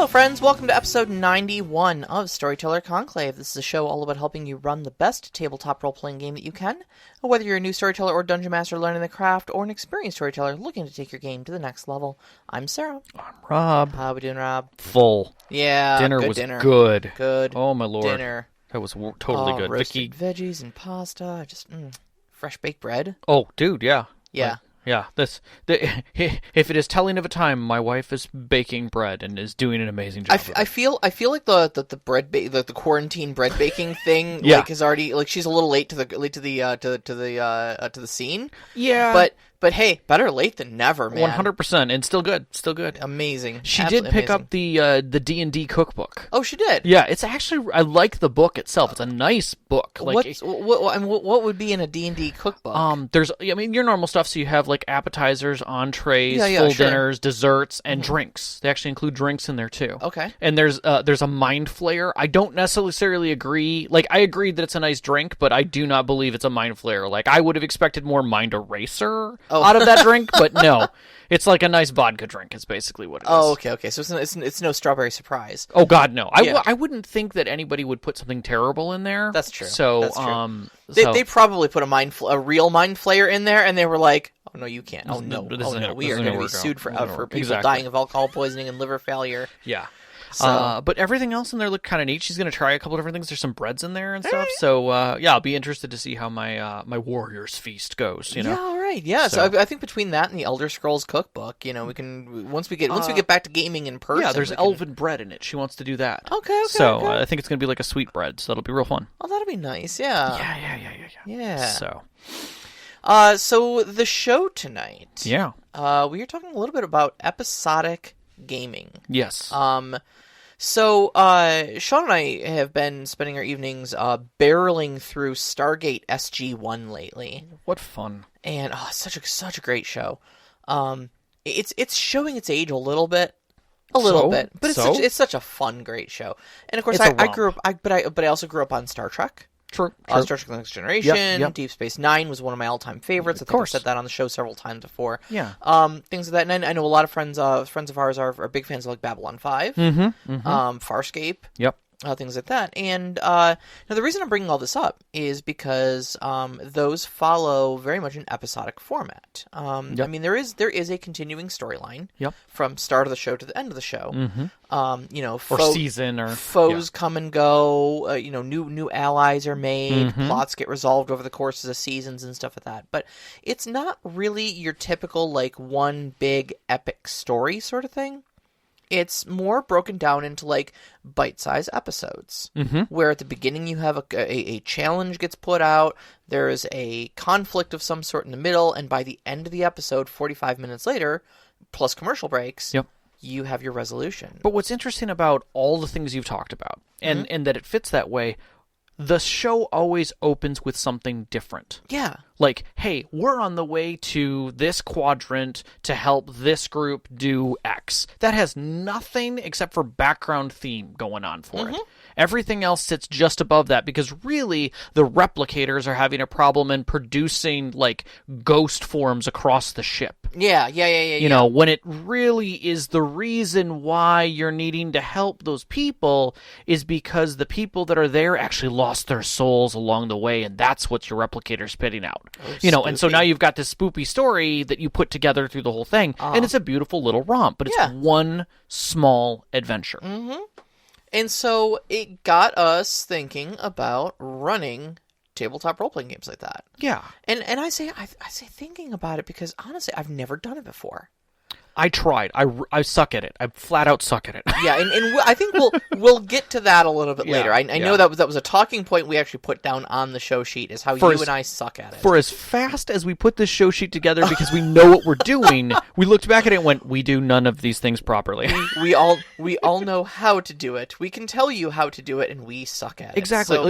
friends. Welcome to episode 91 of Storyteller Conclave. This is a show all about helping you run the best tabletop role-playing game that you can. Whether you're a new storyteller or dungeon master learning the craft, or an experienced storyteller looking to take your game to the next level. I'm Sarah. I'm Rob. How we doing, Rob? Full. Yeah, dinner good was dinner. good. Good. Oh, my Lord. Dinner. That was totally good. Roasted veggies and pasta. Just fresh baked bread. Oh, dude, yeah. Yeah. If it is telling of a time, my wife is baking bread and is doing an amazing job. I feel like the bread the quarantine bread baking thing is already she's a little late to the scene. Yeah. But hey, better late than never, man. 100%, and still good. Amazing. She Absolutely did pick amazing. up the D&D cookbook. Oh, she did. Yeah, it's actually I like the book itself. It's a nice book. What would be in a D&D cookbook? There's your normal stuff. So you have like appetizers, entrees, full dinners, desserts, and drinks. They actually include drinks in there too. Okay. And there's a mind flayer. I don't necessarily agree. Like, I agree that it's a nice drink, but I do not believe it's a mind flayer. Like, I would have expected more mind eraser out of that drink, but no. It's like a nice vodka drink is basically what it is. Oh, okay. So it's no strawberry surprise. Oh, God, no. I wouldn't think that anybody would put something terrible in there. That's true. So, That's true. They probably put a real mind flayer in there, and they were like, oh, no, you can't. Oh, no. We are going to be sued for people dying of alcohol poisoning and liver failure. Yeah. So. But everything else in there looked kind of neat. She's going to try a couple different things. There's some breads in there and stuff. So, I'll be interested to see how my Warriors Feast goes, you know? Yeah, all right. Yeah, so I think between that and the Elder Scrolls cookbook, we can, once we get back to gaming in person. Yeah, there's elven bread in it. She wants to do that. Okay. So, I think it's going to be like a sweet bread, so that'll be real fun. Oh, that'll be nice, yeah. Yeah. So the show tonight. Yeah. We are talking a little bit about episodic gaming. Yes. So Sean and I have been spending our evenings barreling through Stargate SG-1 lately. What fun. And such a great show. It's showing its age a little bit. But it's such a fun, great show. And of course I grew up but I also grew up on Star Trek. True. Star Trek The Next Generation, yep. Deep Space Nine was one of my all-time favorites. I think I've said that on the show several times before. Yeah. Things like that. And I know a lot of friends of ours are big fans of like Babylon 5, Farscape. Yep. Things like that. And now the reason I'm bringing all this up is because those follow very much an episodic format. Yep. I mean, there is a continuing storyline from start of the show to the end of the show. Or season, or foes come and go. New allies are made. Plots get resolved over the courses of seasons and stuff like that. But it's not really your typical like one big epic story sort of thing. It's more broken down into like bite-sized episodes, where at the beginning you have a challenge gets put out, there is a conflict of some sort in the middle, and by the end of the episode, 45 minutes later, plus commercial breaks, you have your resolution. But what's interesting about all the things you've talked about, and that it fits that way, the show always opens with something different. Yeah. Like, hey, we're on the way to this quadrant to help this group do X. That has nothing except for background theme going on for it. Everything else sits just above that because really the replicators are having a problem in producing like ghost forms across the ship. Yeah. You know, when it really is the reason why you're needing to help those people is because the people that are there actually lost their souls along the way, and that's what your replicator's spitting out. And so now you've got this spoopy story that you put together through the whole thing, and it's a beautiful little romp, but it's one small adventure. And so it got us thinking about running tabletop role-playing games like that. Yeah. And I say thinking about it because, honestly, I've never done it before. I tried. I suck at it. I flat out suck at it. Yeah, and I think we'll get to that a little bit later. I know that was a talking point we actually put down on the show sheet is how you and I suck at it. For as fast as we put this show sheet together because we know what we're doing, we looked back at it and went, we do none of these things properly. we all know how to do it. We can tell you how to do it, and we suck at it. Exactly. So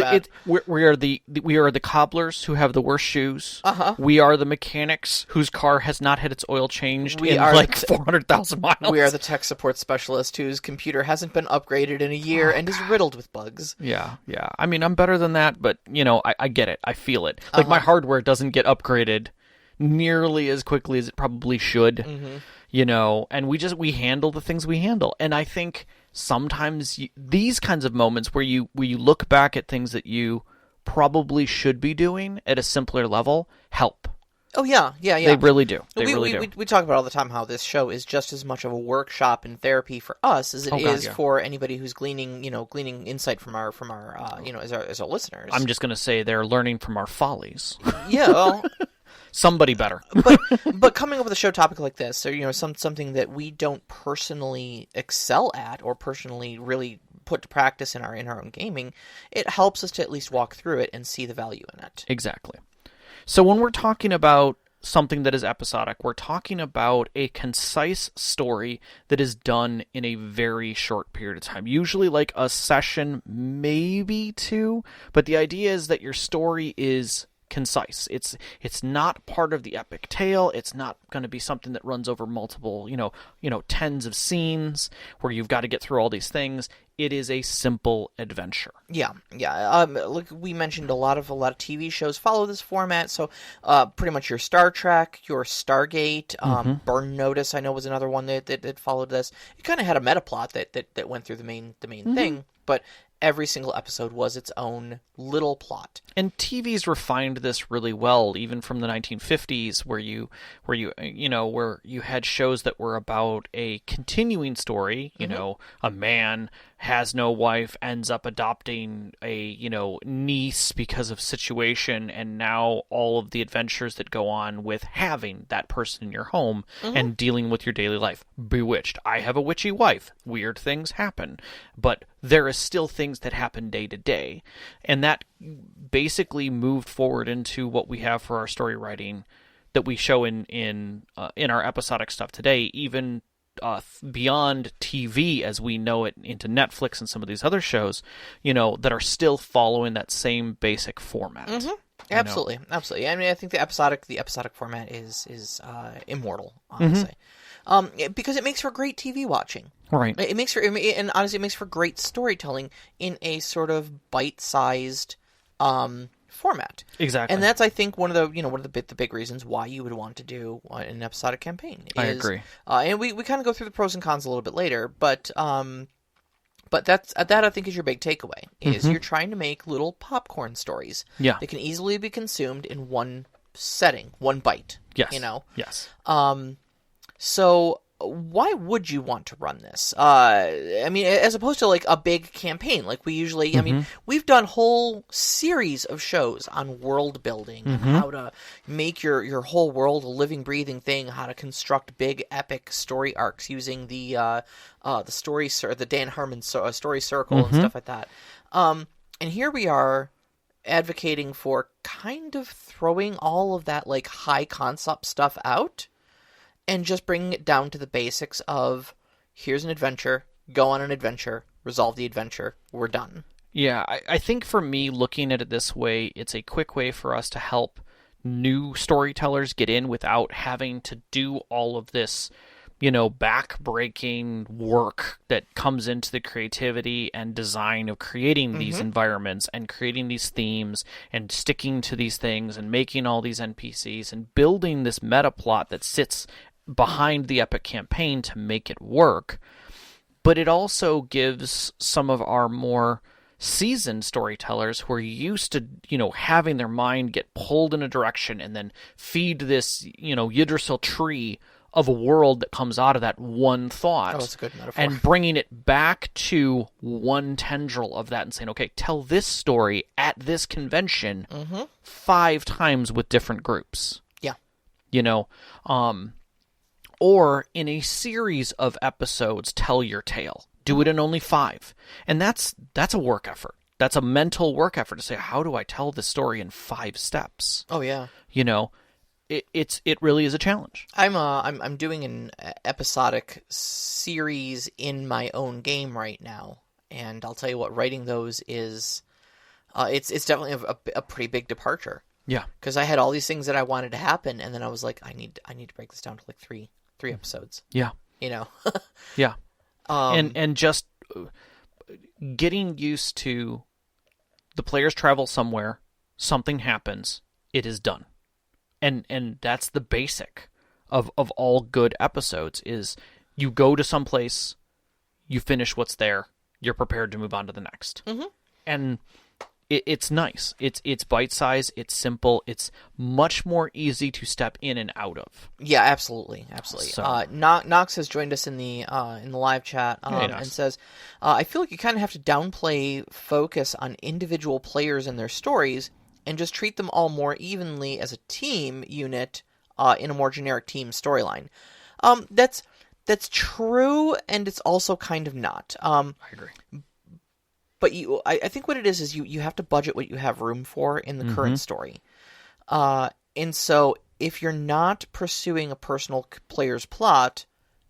we are the cobblers who have the worst shoes. We are the mechanics whose car has not had its oil changed in like 400,000 miles. We are the tech support specialist whose computer hasn't been upgraded in a year and is riddled with bugs. Yeah. I mean, I'm better than that, but, I get it. I feel it. Like, my hardware doesn't get upgraded nearly as quickly as it probably should, and we handle the things we handle. And I think sometimes these kinds of moments where you look back at things that you probably should be doing at a simpler level help. Oh, yeah. They really do. We talk about all the time how this show is just as much of a workshop and therapy for us as it is for anybody who's gleaning insight from our as our listeners. I'm just going to say they're learning from our follies. Yeah, well, somebody better. but coming up with a show topic like this, or something that we don't personally excel at or personally really put to practice in our own gaming, it helps us to at least walk through it and see the value in it. Exactly. So when we're talking about something that is episodic, we're talking about a concise story that is done in a very short period of time. Usually like a session, maybe two, but the idea is that your story is concise. It's not part of the epic tale. It's not going to be something that runs over multiple, tens of scenes where you've got to get through all these things. It is a simple adventure. Yeah. Like we mentioned, a lot of TV shows follow this format. So, pretty much your Star Trek, your Stargate, Burn Notice, I know was another one that followed this. It kind of had a meta plot that went through the main thing, but every single episode was its own little plot. And TV's refined this really well, even from the 1950s, where you had shows that were about a continuing story. A man has no wife, ends up adopting a niece because of situation, and now all of the adventures that go on with having that person in your home and dealing with your daily life. Bewitched. I have a witchy wife. Weird things happen, but there is still things that happen day to day, and that basically moved forward into what we have for our story writing that we show in our episodic stuff today, even beyond TV as we know it, into Netflix and some of these other shows, that are still following that same basic format. Absolutely. I mean, I think the episodic format is immortal, honestly. Because it makes for great TV watching. Right. And honestly, it makes for great storytelling in a sort of bite-sized format. Exactly. And that's, I think, one of the big reasons why you would want to do an episodic campaign. I agree. And we kind of go through the pros and cons a little bit later, but that I think is your big takeaway, is you're trying to make little popcorn stories that can easily be consumed in one setting, one bite. Yes. Yes. So why would you want to run this? I mean, as opposed to like a big campaign, like we usually, I mean, we've done whole series of shows on world building, and how to make your whole world a living, breathing thing, how to construct big, epic story arcs using the Dan Harmon story circle and stuff like that. And here we are advocating for kind of throwing all of that like high concept stuff out and just bringing it down to the basics of, here's an adventure, go on an adventure, resolve the adventure, we're done. Yeah, I think for me, looking at it this way, it's a quick way for us to help new storytellers get in without having to do all of this, back-breaking work that comes into the creativity and design of creating these environments and creating these themes and sticking to these things and making all these NPCs and building this meta plot that sits behind the epic campaign to make it work. But it also gives some of our more seasoned storytellers who are used to, having their mind get pulled in a direction and then feed this, Yggdrasil tree of a world that comes out of that one thought. Oh, that's a good metaphor. And bringing it back to one tendril of that and saying, okay, tell this story at this convention 5 times with different groups. Yeah. Or in a series of episodes, tell your tale. Do it in only 5. And that's a work effort. That's a mental work effort to say, how do I tell this story in 5 steps? Oh, yeah. It really is a challenge. I'm doing an episodic series in my own game right now, and I'll tell you what, writing those is it's definitely a pretty big departure. Yeah, because I had all these things that I wanted to happen, and then I was like, I need to break this down to like three episodes. Yeah, yeah, and just getting used to the players travel somewhere, something happens, it is done. And that's the basic of all good episodes, is you go to some place, you finish what's there, you're prepared to move on to the next. And it's nice. It's bite-sized, it's simple, it's much more easy to step in and out of. Yeah, absolutely. So, Knox has joined us in the live chat and says, I feel like you kind of have to downplay focus on individual players and their stories and just treat them all more evenly as a team unit in a more generic team storyline. That's true, and it's also kind of not. I agree. But I think what it is you have to budget what you have room for in the current story. And so if you're not pursuing a personal player's plot,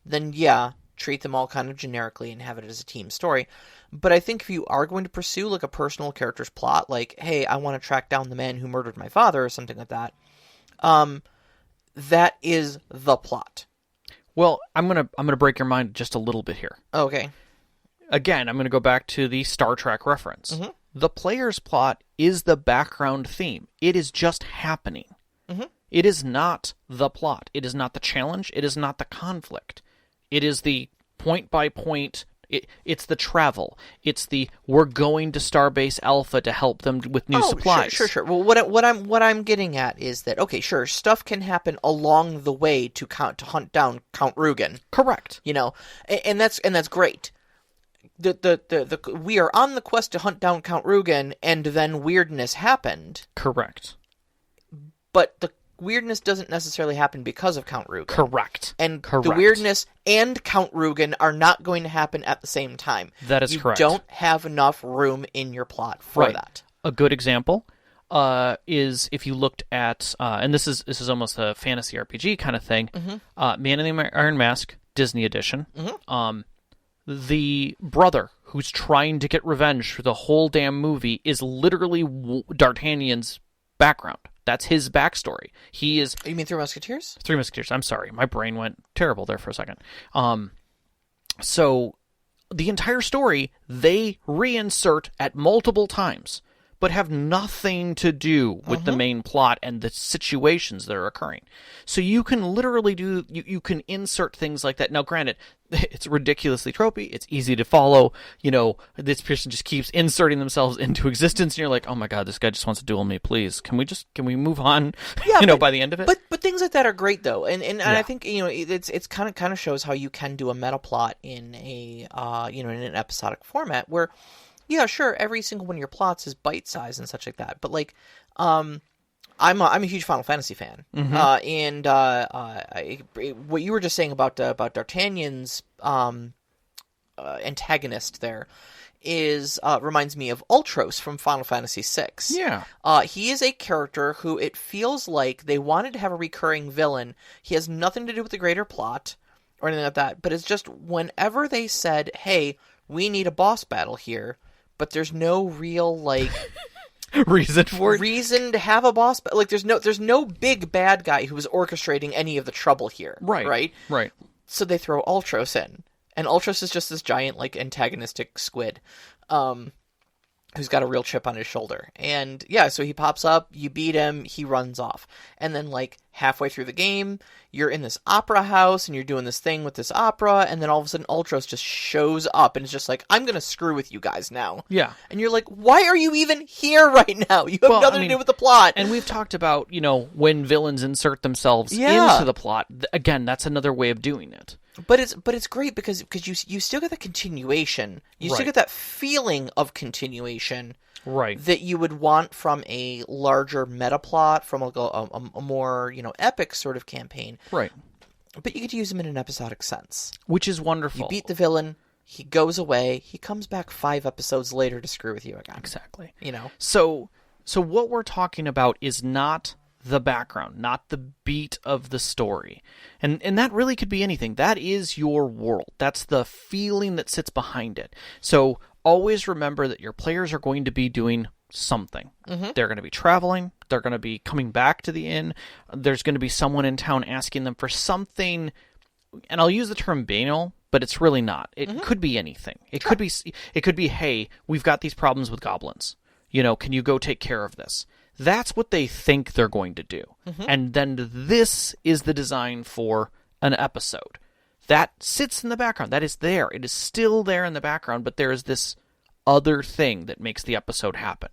then yeah, treat them all kind of generically and have it as a team story. But I think if you are going to pursue like a personal character's plot, like, hey, I want to track down the man who murdered my father or something like that, that is the plot. Well, I'm gonna break your mind just a little bit here. Okay. Again, I'm going to go back to the Star Trek reference. The player's plot is the background theme. It is just happening. It is not the plot. It is not the challenge. It is not the conflict. It is the point-by-point... It's the travel. It's the we're going to Starbase Alpha to help them with new supplies. Sure. Well, what I'm getting at is that, okay, sure, stuff can happen along the way to hunt down Count Rugen. Correct. You know, and that's great. We are on the quest to hunt down Count Rugen, and then weirdness happened. Correct. But the weirdness doesn't necessarily happen because of Count Rugen. Correct. And the weirdness and Count Rugen are not going to happen at the same time. That is correct. You don't have enough room in your plot for that. A good example is if you looked at, and this is almost a fantasy RPG kind of thing, Man in the Iron Mask, Disney edition. The brother who's trying to get revenge for the whole damn movie is literally D'Artagnan's background. That's his backstory. He is... You mean Three Musketeers? Three Musketeers. I'm sorry. My brain went terrible there for a second. So the entire story, they reinsert at multiple times, but have nothing to do with the main plot and the situations that are occurring. So you can literally you can insert things like that. Now, granted, it's ridiculously tropey. It's easy to follow. You know, this person just keeps inserting themselves into existence, and you're like, oh my god, this guy just wants to duel me. Please, can we move on? Yeah, by the end of it. But things like that are great though, and I think it's kind of shows how you can do a meta plot in a in an episodic format where. Yeah, sure. Every single one of your plots is bite-sized and such like that. But like, I'm a huge Final Fantasy fan, and what you were just saying about D'Artagnan's antagonist there is reminds me of Ultros from Final Fantasy VI. Yeah, he is a character who it feels like they wanted to have a recurring villain. He has nothing to do with the greater plot or anything like that. But it's just whenever they said, "Hey, we need a boss battle here." But there's no real like reason to have a boss. Like there's no big bad guy who was orchestrating any of the trouble here. Right. So they throw Ultros in, and Ultros is just this giant like antagonistic squid, who's got a real chip on his shoulder. And yeah, so he pops up, you beat him, he runs off, and then like halfway through the game, you're in this opera house and you're doing this thing with this opera, and then all of a sudden Ultros just shows up and it's just like, I'm gonna screw with you guys now. Yeah. And you're like, why are you even here right now? You have nothing to do with the plot. And we've talked about, when villains insert themselves into the plot. Again, that's another way of doing it. But it's great because you still get the continuation. You still get that feeling of continuation. Right. That you would want from a larger meta plot, from a more, epic sort of campaign. Right. But you get to use them in an episodic sense. Which is wonderful. You beat the villain, he goes away, he comes back 5 episodes later to screw with you again. Exactly. So what we're talking about is not the background, not the beat of the story. And that really could be anything. That is your world. That's the feeling that sits behind it. So always remember that your players are going to be doing something. They're going to be traveling. They're going to be coming back to the inn. There's going to be someone in town asking them for something, and I'll use the term banal, but it's really not. It could be anything. It could be, hey, we've got these problems with goblins. Can you go take care of this? That's what they think they're going to do. And then this is the design for an episode. that sits in the background. That is there. It is still there in the background, but there is this other thing that makes the episode happen.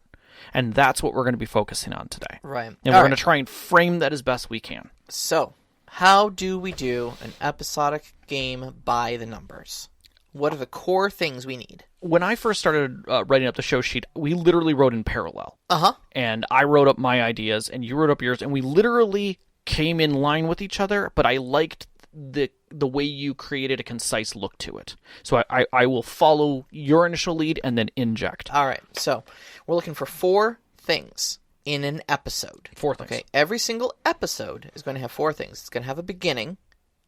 And that's what we're going to be focusing on today. Right. And we're going to try and frame that as best we can. So, how do we do an episodic game by the numbers? What are the core things we need? When I first started writing up the show sheet, we literally wrote in parallel. Uh-huh. And I wrote up my ideas, and you wrote up yours, and we literally came in line with each other, but I liked the way you created a concise look to it. So I will follow your initial lead and then inject. All right. So, we're looking for 4 things in an episode. 4 things. Okay. Every single episode is going to have 4 things. It's going to have a beginning,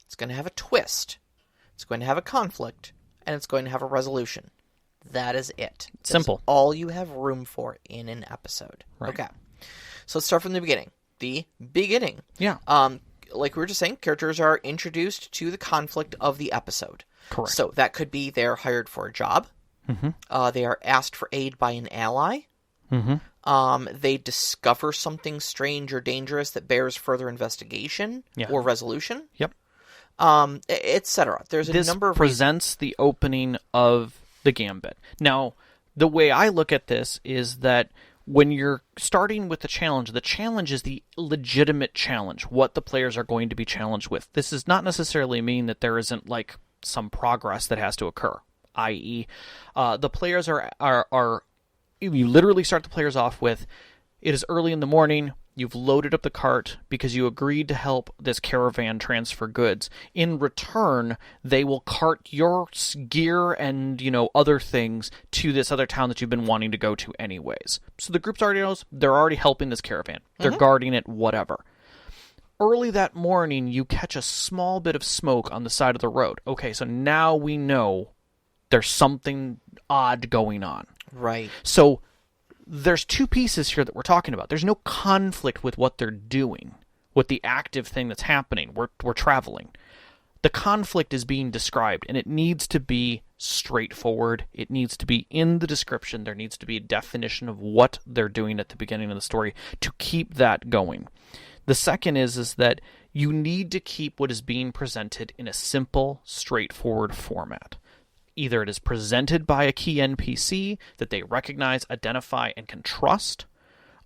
it's going to have a twist, it's going to have a conflict, and it's going to have a resolution. That is it. That's simple. All you have room for in an episode. Right. Okay. So let's start from the beginning. The beginning. Yeah. Like we were just saying, characters are introduced to the conflict of the episode. Correct. So that could be they're hired for a job. Mm-hmm. They are asked for aid by an ally. Mm-hmm. They discover something strange or dangerous that bears further investigation or resolution. Yep. Etc. There's a number of presents the opening of the gambit. Now, the way I look at this is that when you're starting with the challenge is the legitimate challenge, what the players are going to be challenged with. This does not necessarily mean that there isn't like some progress that has to occur, i.e., the players are you literally start the players off with, it is early in the morning, you've loaded up the cart because you agreed to help this caravan transfer goods. In return, they will cart your gear and, other things to this other town that you've been wanting to go to anyways. So the group already knows they're already helping this caravan. They're guarding it, whatever. Early that morning, you catch a small bit of smoke on the side of the road. Okay, so now we know there's something odd going on. Right. So there's 2 pieces here that we're talking about. There's no conflict with what they're doing, with the active thing that's happening. We're traveling. The conflict is being described, and it needs to be straightforward. It needs to be in the description. There needs to be a definition of what they're doing at the beginning of the story to keep that going. The second is that you need to keep what is being presented in a simple, straightforward format. Either it is presented by a key NPC that they recognize, identify, and can trust,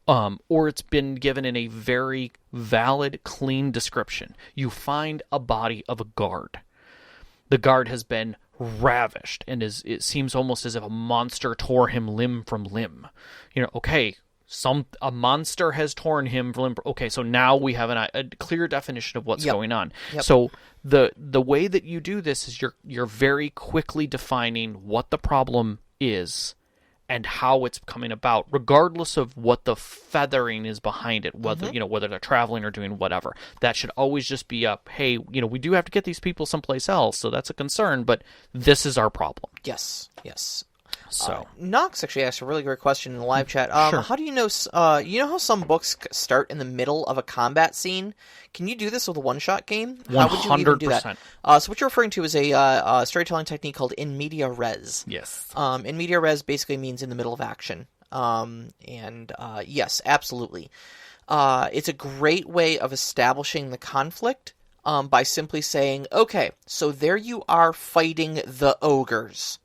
or it's been given in a very valid, clean description. You find a body of a guard. The guard has been ravished, and it seems almost as if a monster tore him limb from limb. Okay, a monster has torn him from limb. Okay, so now we have a clear definition of what's going on. Yep. So the way that you do this is you're very quickly defining what the problem is and how it's coming about, regardless of what the feathering is behind it, whether whether they're traveling or doing whatever. That should always just be hey, we do have to get these people someplace else, so that's a concern, but this is our problem. Yes. So Knox actually asked a really great question in the live chat. Sure. How do you know? You know how some books start in the middle of a combat scene? Can you do this with a one-shot game? How would you even do that? 100%. So what you're referring to is a storytelling technique called in media res. Yes. In media res basically means in the middle of action. Yes, absolutely. It's a great way of establishing the conflict by simply saying, okay, so there you are fighting the ogres.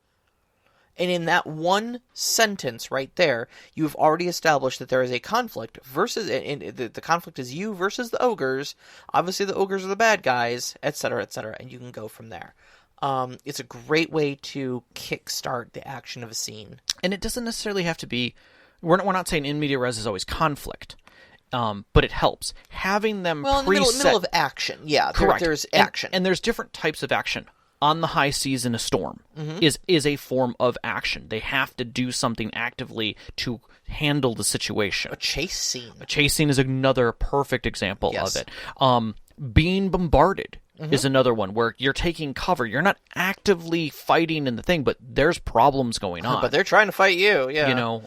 And in that one sentence right there, you've already established that there is a conflict versus, and the conflict is you versus the ogres. Obviously, the ogres are the bad guys, etc., and you can go from there. It's a great way to kickstart the action of a scene. And it doesn't necessarily have to be. We're not saying in media res is always conflict. But it helps having them in the middle of action. Yeah, correct. There's action, and there's different types of action. On the high seas in a storm is a form of action. They have to do something actively to handle the situation. A chase scene. A chase scene is another perfect example of it. Being bombarded is another one where you're taking cover. You're not actively fighting in the thing, but there's problems going on. But they're trying to fight you. Yeah.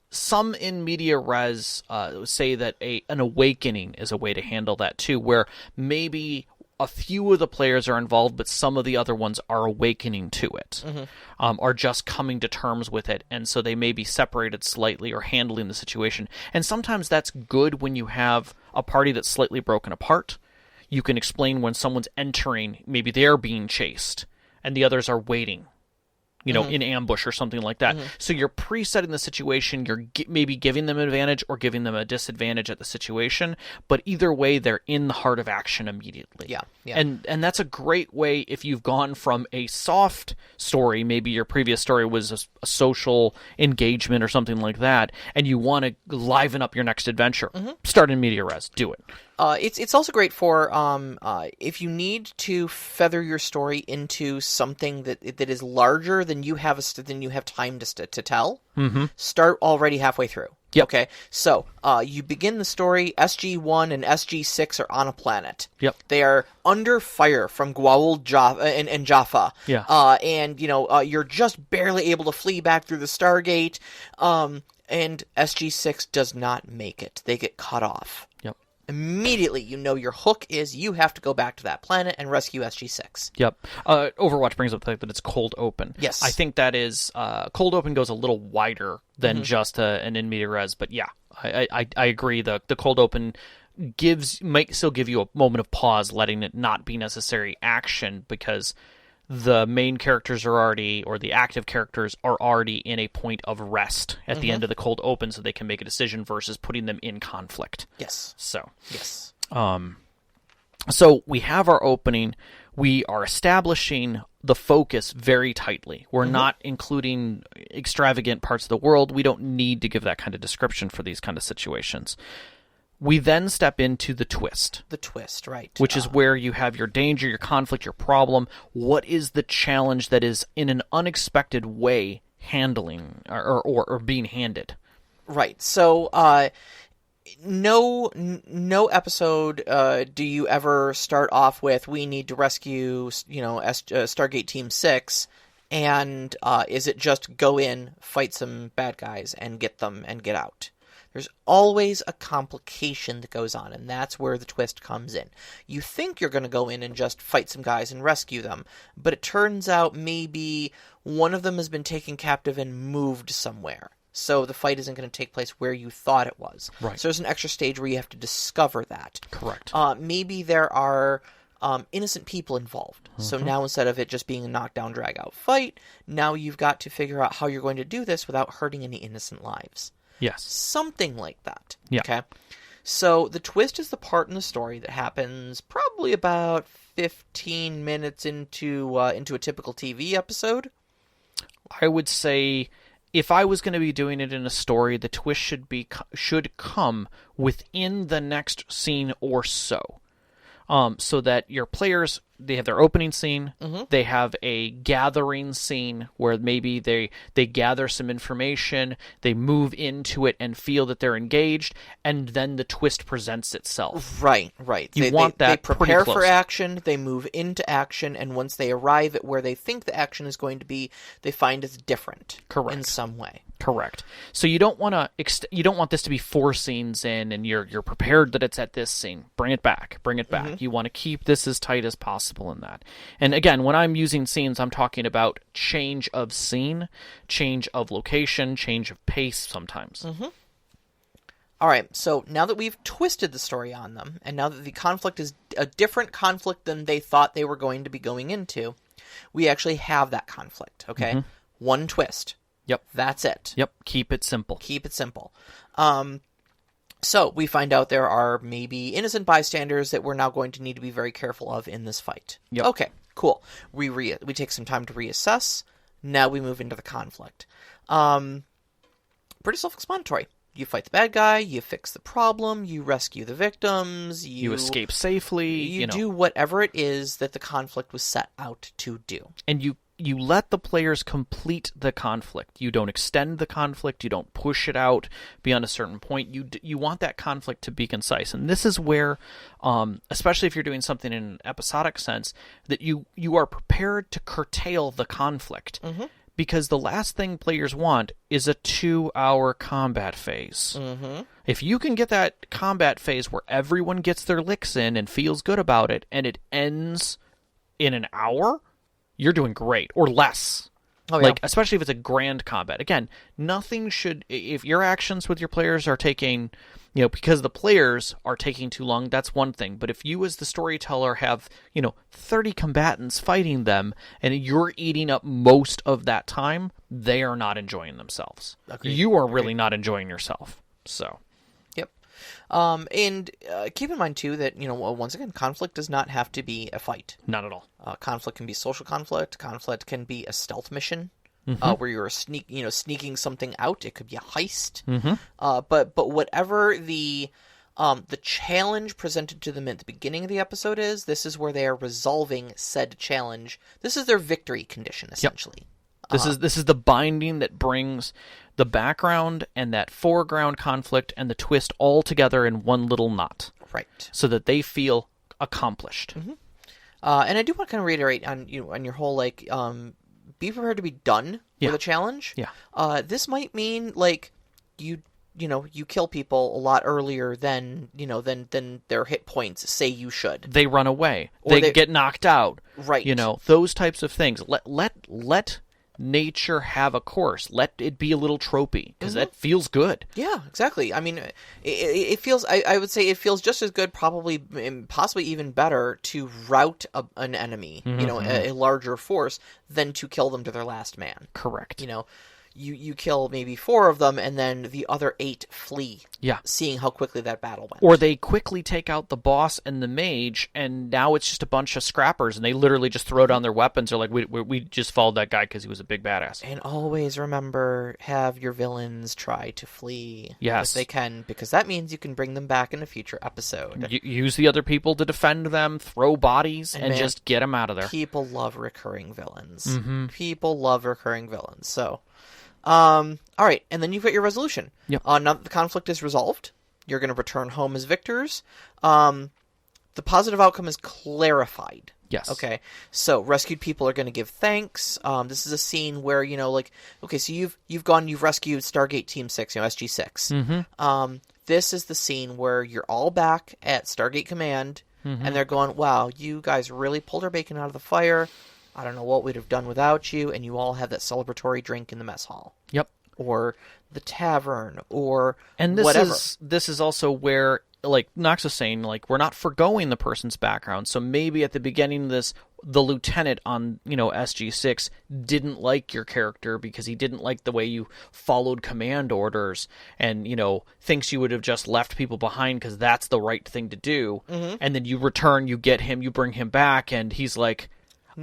Some in media res say that an awakening is a way to handle that too, where maybe a few of the players are involved, but some of the other ones are awakening to it, are just coming to terms with it, and so they may be separated slightly or handling the situation. And sometimes that's good when you have a party that's slightly broken apart. You can explain when someone's entering, maybe they're being chased, and the others are waiting, in ambush or something like that. So you're presetting the situation. You're maybe giving them an advantage or giving them a disadvantage at the situation. But either way, they're in the heart of action immediately. Yeah. And that's a great way if you've gone from a soft story, maybe your previous story was a social engagement or something like that, and you want to liven up your next adventure. Start in media res. Do it. It's also great for if you need to feather your story into something that is larger than you have time to tell. Start already halfway through. Yep. Okay, so you begin the story. SG-1 and SG-6 are on a planet. Yep. They are under fire from Gwawul and Jaffa. Yeah. And you're just barely able to flee back through the Stargate. And SG-6 does not make it. They get cut off. Yep. Immediately, your hook is you have to go back to that planet and rescue SG-6. Yep. Overwatch brings up the fact that it's cold open. Yes. I think that is cold open goes a little wider than just an in media res, but yeah, I agree. The cold open might still give you a moment of pause, letting it not be necessary action because the main characters are already, or the active characters are already in a point of rest at the end of the cold open, so they can make a decision versus putting them in conflict. Yes. So. Yes. So we have our opening. We are establishing the focus very tightly. We're not including extravagant parts of the world. We don't need to give that kind of description for these kind of situations. We then step into the twist. The twist, right. Which is where you have your danger, your conflict, your problem. What is the challenge that is in an unexpected way handling or being handed? Right. So no episode do you ever start off with, we need to rescue, Stargate Team 6, and is it just go in, fight some bad guys, and get them and get out? There's always a complication that goes on, and that's where the twist comes in. You think you're going to go in and just fight some guys and rescue them, but it turns out maybe one of them has been taken captive and moved somewhere. So the fight isn't going to take place where you thought it was. Right. So there's an extra stage where you have to discover that. Correct. Maybe there are innocent people involved. So now instead of it just being a knockdown, drag-out fight, now you've got to figure out how you're going to do this without hurting any innocent lives. Yes. Something like that. Yeah. Okay. So the twist is the part in the story that happens probably about 15 minutes into a typical TV episode. I would say if I was going to be doing it in a story, the twist should come within the next scene or so. So that your players, they have their opening scene, they have a gathering scene where maybe they gather some information, they move into it and feel that they're engaged, and then the twist presents itself. Right. You want that they prepare pretty close. for action, they move into action, and once they arrive at where they think the action is going to be, they find it's different. Correct. In some way. Correct. So you don't want this to be 4 scenes in, and you're prepared that it's at this scene. Bring it back. You want to keep this as tight as possible in that. And again, when I'm using scenes, I'm talking about change of scene, change of location, change of pace sometimes. All right, so now that we've twisted the story on them, and now that the conflict is a different conflict than they thought they were going to be going into, we actually have that conflict, okay? One twist. Yep. That's it. Yep. Keep it simple. So we find out there are maybe innocent bystanders that we're now going to need to be very careful of in this fight. Yep. Okay, cool. We take some time to reassess. Now we move into the conflict. Pretty self-explanatory. You fight the bad guy, you fix the problem, you rescue the victims, you escape safely. You do whatever it is that the conflict was set out to do. And you let the players complete the conflict. You don't extend the conflict. You don't push it out beyond a certain point. You want that conflict to be concise. And this is where, especially if you're doing something in an episodic sense, that you are prepared to curtail the conflict. Because the last thing players want is a 2-hour combat phase. If you can get that combat phase where everyone gets their licks in and feels good about it, and it ends in an hour, you're doing great, or less. Oh, Like, yeah. especially if it's a grand combat. Again, nothing should... If your actions with your players are taking... because the players are taking too long, that's one thing. But if you as the storyteller have, 30 combatants fighting them, and you're eating up most of that time, they are not enjoying themselves. Agreed. You are really not enjoying yourself. So... Yep. And keep in mind, too, that, once again, conflict does not have to be a fight. Not at all. Conflict can be social conflict. Conflict can be a stealth mission where you're sneaking something out. It could be a heist. But whatever the challenge presented to them at the beginning of the episode is, this is where they are resolving said challenge. This is their victory condition, essentially. Yep. This is the binding that brings the background and that foreground conflict and the twist all together in one little knot. Right. So that they feel accomplished. And I do want to kind of reiterate on your whole, be prepared to be done with a challenge. Yeah. This might mean, you kill people a lot earlier than their hit points say you should. They run away. They get knocked out. Right. Those types of things. Let nature have a course. Let it be a little tropey, because that feels good. Yeah, exactly. I mean, it feels. I would say it feels just as good, probably, possibly even better, to rout an enemy, a larger force, than to kill them to their last man. Correct. You kill maybe 4 of them, and then the other 8 flee. Yeah. Seeing how quickly that battle went. Or they quickly take out the boss and the mage, and now it's just a bunch of scrappers, and they literally just throw down their weapons. They're like, we just followed that guy because he was a big badass. And always remember, have your villains try to flee. Yes. If they can, because that means you can bring them back in a future episode. Use the other people to defend them, throw bodies, and just get them out of there. People love recurring villains. People love recurring villains. So... all right, and then you've got your resolution. Yep. Now that the conflict is resolved, you're going to return home as victors. The positive outcome is clarified. Yes. Okay, so rescued people are going to give thanks. This is a scene where, okay, so you've rescued Stargate Team 6, SG6. This is the scene where you're all back at Stargate Command, and they're going, wow, you guys really pulled our bacon out of the fire. I don't know what we'd have done without you, and you all have that celebratory drink in the mess hall. Yep. Or the tavern, or this whatever. This is also where, like Knox was saying, we're not forgoing the person's background. So maybe at the beginning of this, the lieutenant on, SG6 didn't like your character because he didn't like the way you followed command orders and, thinks you would have just left people behind because that's the right thing to do. And then you return, you get him, you bring him back, and he's like...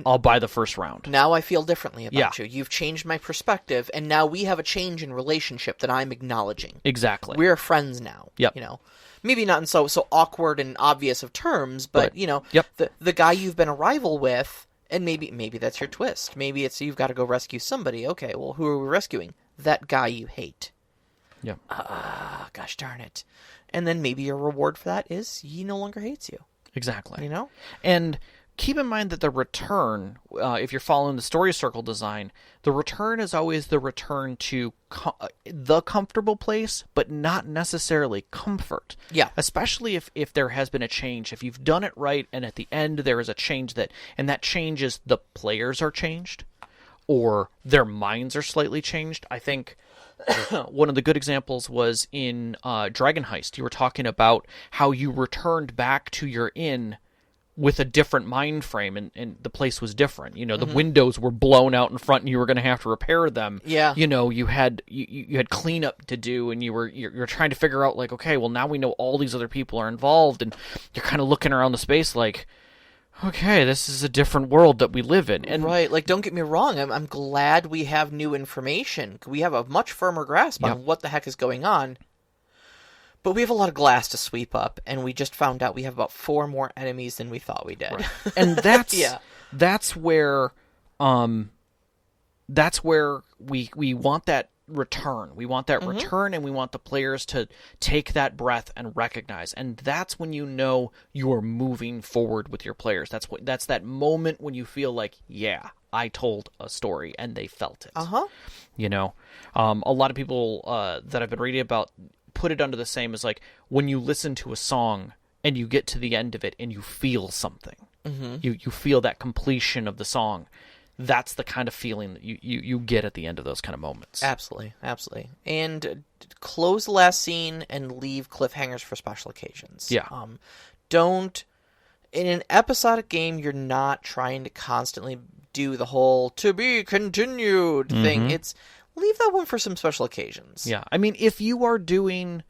I'll buy the first round. Now I feel differently about you. You've changed my perspective, and now we have a change in relationship that I'm acknowledging. Exactly. We're friends now. Yep. Maybe not in so awkward and obvious of terms, but Yep. the guy you've been a rival with, and maybe that's your twist. Maybe it's you've got to go rescue somebody. Okay, well, who are we rescuing? That guy you hate. Yep. Gosh darn it. And then maybe your reward for that is he no longer hates you. Exactly. And keep in mind that the return, if you're following the story circle design, the return is always the return to the comfortable place, but not necessarily comfort. Yeah. Especially if there has been a change. If you've done it right, and at the end there is a change and that change is the players are changed, or their minds are slightly changed. I think one of the good examples was in Dragon Heist. You were talking about how you returned back to your inn with a different mind frame, and the place was different. The windows were blown out in front, and you were going to have to repair them. Yeah. You had cleanup to do, and you're trying to figure out, okay, well, now we know all these other people are involved, and you're kind of looking around the space like, okay, this is a different world that we live in. And right, don't get me wrong, I'm glad we have new information. We have a much firmer grasp on what the heck is going on. But we have a lot of glass to sweep up, and we just found out we have about 4 more enemies than we thought we did. Right. And that's that's where we want that return. We want that return, and we want the players to take that breath and recognize. And that's when you are moving forward with your players. That's that moment when you feel like, yeah, I told a story, and they felt it. A lot of people that I've been reading about put it under the same as when you listen to a song and you get to the end of it and you feel something. You feel that completion of the song. that's the kind of feeling that you get at the end of those kind of moments. Absolutely. And close the last scene and leave cliffhangers for special occasions. Yeah. Don't... In an episodic game, you're not trying to constantly do the whole to be continued thing. It's leave that one for some special occasions. Yeah. I mean, if you're doing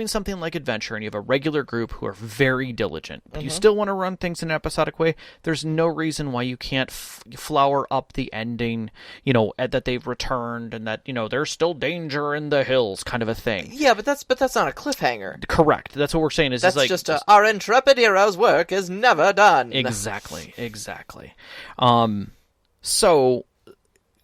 something like adventure and you have a regular group who are very diligent, but you still want to run things in an episodic way, there's no reason why you can't flower up the ending, that they've returned and that, there's still danger in the hills kind of a thing. Yeah, but that's not a cliffhanger. Correct. That's what we're saying. That's like just our intrepid hero's work is never done. Exactly. So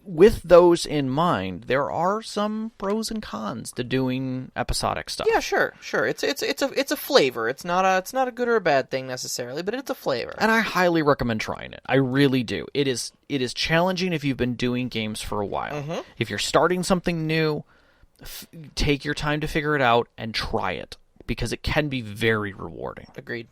with those in mind, there are some pros and cons to doing episodic stuff. Yeah, sure. It's a flavor. It's not a good or a bad thing necessarily, but it's a flavor. And I highly recommend trying it. I really do. It is challenging if you've been doing games for a while. If you're starting something new, take your time to figure it out and try it, because it can be very rewarding. Agreed.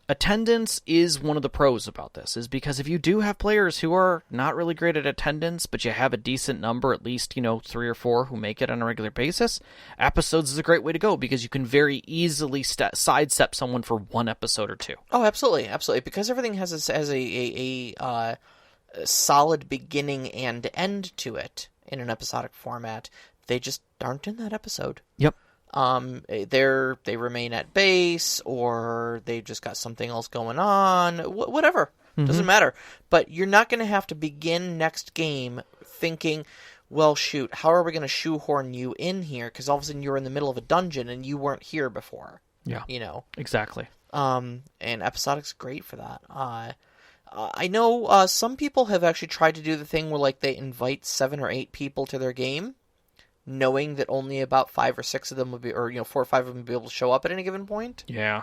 Attendance is one of the pros about this, is because if you do have players who are not really great at attendance, but you have a decent number, at least, 3 or 4 who make it on a regular basis, episodes is a great way to go, because you can very easily sidestep someone for 1 episode or 2. Oh, absolutely. Because everything has a solid beginning and end to it in an episodic format. They just aren't in that episode. Yep. They remain at base, or they've just got something else going on, whatever. Doesn't matter. But you're not going to have to begin next game thinking, well, shoot, how are we going to shoehorn you in here? Because all of a sudden you're in the middle of a dungeon and you weren't here before. Yeah. Exactly. And episodic's great for that. I know some people have actually tried to do the thing where they invite 7 or 8 people to their game, knowing that only about 5 or 6 of them would be, or 4 or 5 of them would be able to show up at any given point. Yeah.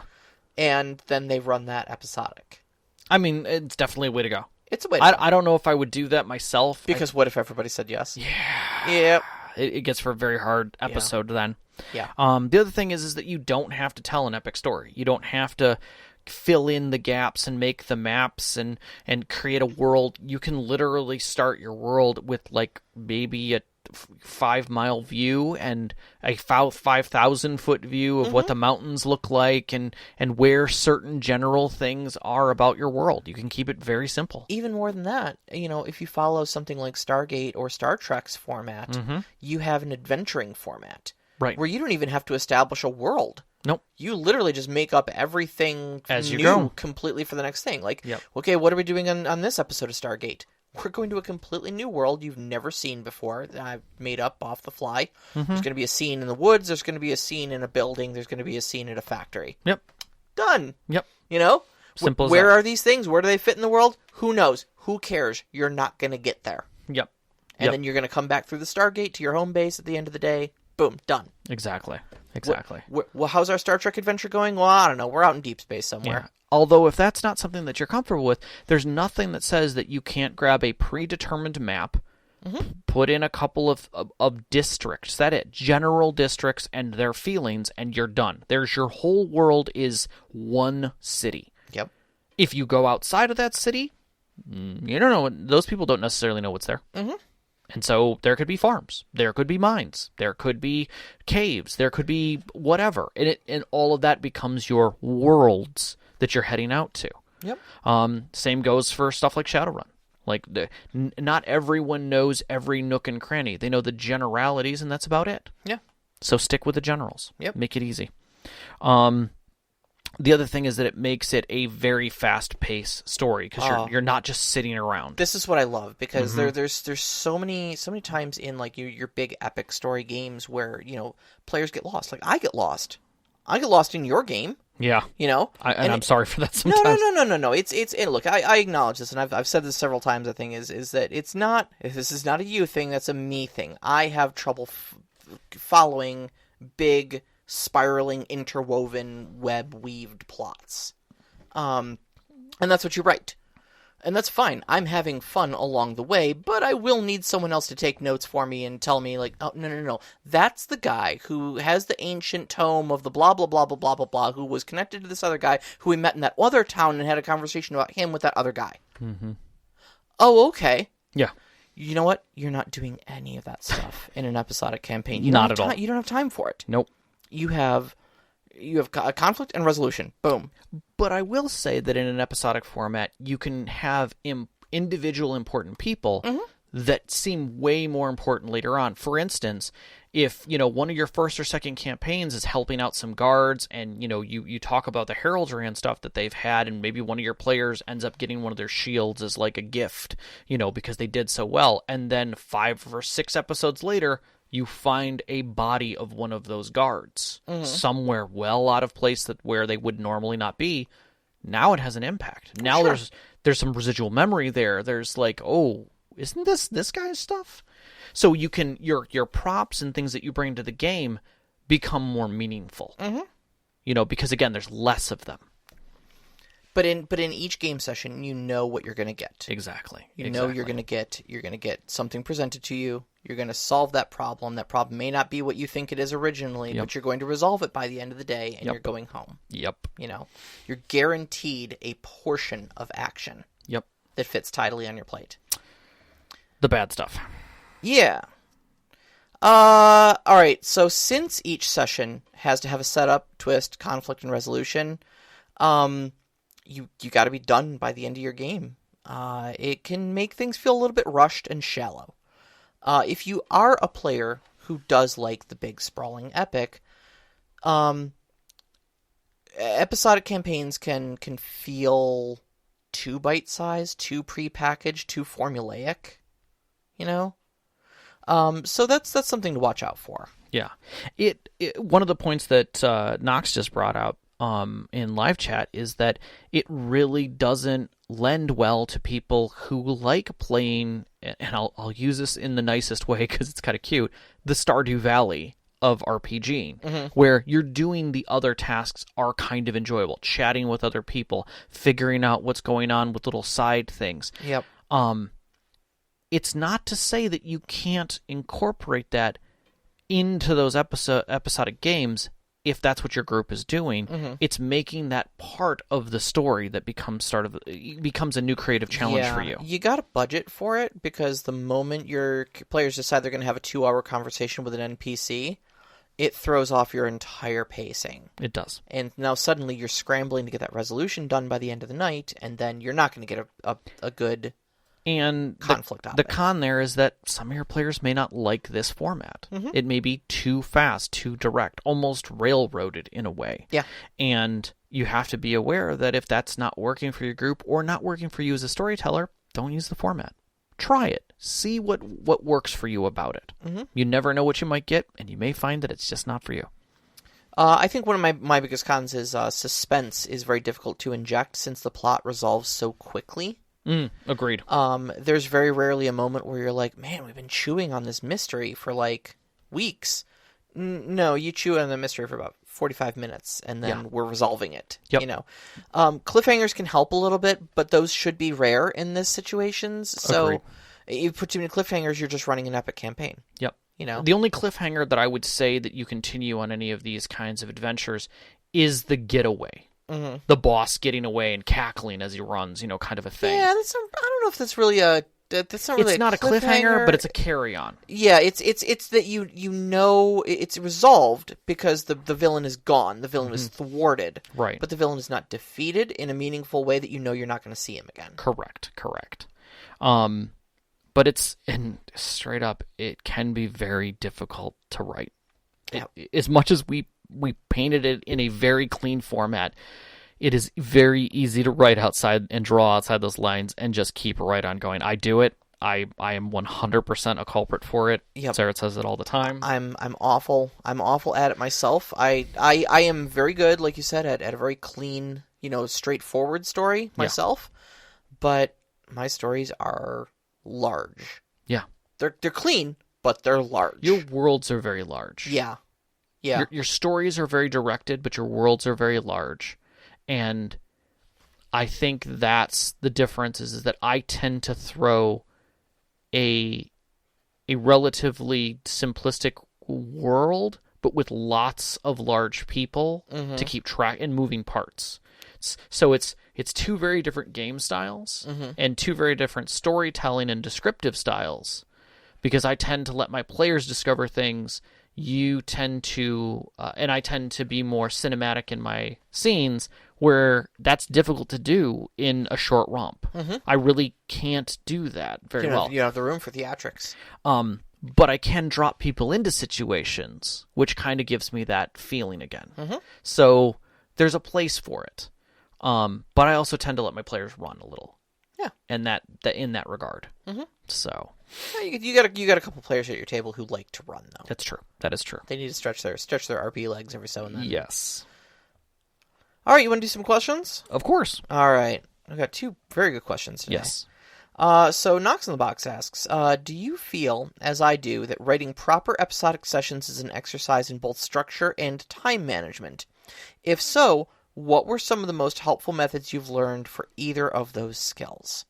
And then they run that episodic. I mean, it's definitely a way to go. It's a way to go. I don't know if I would do that myself. Because what if everybody said yes? Yeah. Yep. It gets for a very hard episode then. Yeah. The other thing is that you don't have to tell an epic story. You don't have to fill in the gaps and make the maps and create a world. You can literally start your world with maybe a 5-mile view and a 5,000-foot view of what the mountains look like and where certain general things are about your world. You can keep it very simple. Even more than that, if you follow something like Stargate or Star Trek's format, you have an adventuring format. Right. Where you don't even have to establish a world. Nope. You literally just make up everything as you new go completely for the next thing. Okay, what are we doing on this episode of Stargate? We're going to a completely new world you've never seen before that I've made up off the fly. There's going to be a scene in the woods. There's going to be a scene in a building. There's going to be a scene at a factory. Yep. Done. Yep. Simple as where are these things? Where do they fit in the world? Who knows? Who cares? You're not going to get there. Yep. And then you're going to come back through the Stargate to your home base at the end of the day. Boom. Done. Exactly. Well, how's our Star Trek adventure going? Well, I don't know. We're out in deep space somewhere. Yeah. Although, if that's not something that you're comfortable with, there's nothing that says that you can't grab a predetermined map, put in a couple of districts, general districts and their feelings, and you're done. There's your whole world is one city. Yep. If you go outside of that city, you don't know. Those people don't necessarily know what's there. And so there could be farms, there could be mines, there could be caves, there could be whatever. And all of that becomes your worlds that you're heading out to. Yep. Same goes for stuff like Shadowrun. Not everyone knows every nook and cranny. They know the generalities, and that's about it. Yeah. So stick with the generals. Yep. Make it easy. The other thing is that it makes it a very fast-paced story because you're not just sitting around. This is what I love because there's so many times in your big epic story games where players get lost. I get lost. I get lost in your game. Yeah. I'm sorry for that sometimes. No. It's look, I acknowledge this, and I've said this several times. I think is that this is not a you thing. That's a me thing. I have trouble following big, spiraling, interwoven, web-weaved plots. And that's what you write. And that's fine. I'm having fun along the way, but I will need someone else to take notes for me and tell me, oh, no. That's the guy who has the ancient tome of the blah, blah, blah, blah, blah, blah, blah, who was connected to this other guy who we met in that other town and had a conversation about him with that other guy. Oh, okay. Yeah. You know what? You're not doing any of that stuff in an episodic campaign. Not at all. You don't have time for it. Nope. You have a conflict and resolution. Boom. But I will say that in an episodic format, you can have individual important people that seem way more important later on. For instance, if, one of your first or second campaigns is helping out some guards and, you talk about the heraldry and stuff that they've had, and maybe one of your players ends up getting one of their shields as like a gift, because they did so well. And then 5 or 6 episodes later, you find a body of one of those guards somewhere well out of place where they would normally not be. Now it has an impact. Now there's some residual memory there. There's like, oh, isn't this guy's stuff? So you can your props and things that you bring to the game become more meaningful. Because again, there's less of them. But in each game session, you know what you're going to get. Exactly. You know you're going to get something presented to you. You're going to solve that problem. That problem may not be what you think it is originally, but you're going to resolve it by the end of the day, and you're going home. Yep. You're guaranteed a portion of action. Yep. That fits tidily on your plate. The bad stuff. Yeah. All right. So since each session has to have a setup, twist, conflict, and resolution, you got to be done by the end of your game. It can make things feel a little bit rushed and shallow. If you are a player who does like the big sprawling epic, episodic campaigns can feel too bite-sized, too prepackaged, too formulaic. So that's something to watch out for. Yeah. It one of the points that Knox just brought out in live chat is that it really doesn't lend well to people who like playing, and I'll use this in the nicest way because it's kind of cute, the Stardew Valley of RPG, where you're doing the other tasks are kind of enjoyable. Chatting with other people, figuring out what's going on with little side things. Yep. It's not to say that you can't incorporate that into those episodic games if that's what your group is doing. It's making that part of the story that becomes a new creative challenge for you. You got to budget for it, because the moment your players decide they're going to have a 2-hour conversation with an NPC, it throws off your entire pacing. It does. And now suddenly you're scrambling to get that resolution done by the end of the night, and then you're not going to get a good... And conflict out the con there is that some of your players may not like this format. It may be too fast, too direct, almost railroaded in a way. Yeah. And you have to be aware that if that's not working for your group or not working for you as a storyteller, don't use the format. Try it. See what works for you about it. You never know what you might get, and you may find that it's just not for you. I think one of my biggest cons is suspense is very difficult to inject since the plot resolves so quickly. Agreed. There's very rarely a moment where you're like, man, we've been chewing on this mystery for like weeks. No, you chew on the mystery for about 45 minutes, and then we're resolving it. Yep. Cliffhangers can help a little bit, but those should be rare in this situations. So Agreed. you put too many cliffhangers, you're just running an epic campaign. Yep. The only cliffhanger that I would say that you continue on any of these kinds of adventures is the getaway. The boss getting away and cackling as he runs, kind of a thing. Yeah, I don't know if that's really a... That's not really it's not a cliffhanger, but it's a carry-on. Yeah, it's that you know it's resolved because the villain is gone. The villain is thwarted. Right. But the villain is not defeated in a meaningful way that you know you're not going to see him again. Correct. But and straight up, it can be very difficult to write. Yeah. As much as we painted it in a very clean format, it is very easy to write outside and draw outside those lines and just keep right on going. I do it. I am 100% a culprit for it. Yep. Sarah says it all the time. I'm awful. I'm awful at it myself. I am very good, like you said, at a very clean, straightforward story myself. Yeah. But my stories are large. Yeah. They're clean, but they're large. Your worlds are very large. Yeah. Yeah. Your stories are very directed, but your worlds are very large. And I think that's the difference is that I tend to throw a relatively simplistic world, but with lots of large people to keep track and moving parts. So it's it's two very different game styles and two very different storytelling and descriptive styles, because I tend to let my players discover things. You tend to, and I tend to be more cinematic in my scenes, where that's difficult to do in a short romp. I really can't do that very well. You don't have the room for theatrics. But I can drop people into situations, which kind of gives me that feeling again. So there's a place for it. But I also tend to let my players run a little. Yeah. And that in that regard. So you got a couple players at your table who like to run, though. that's true. That is true. They need to stretch their RP legs every so and then. Yes. All right, you want to do some questions? Of course. All right. I've got two very good questions today. Yes. So Knox in the Box asks, do you feel, as I do, that writing proper episodic sessions is an exercise in both structure and time management? If so, what were some of the most helpful methods you've learned for either of those skills?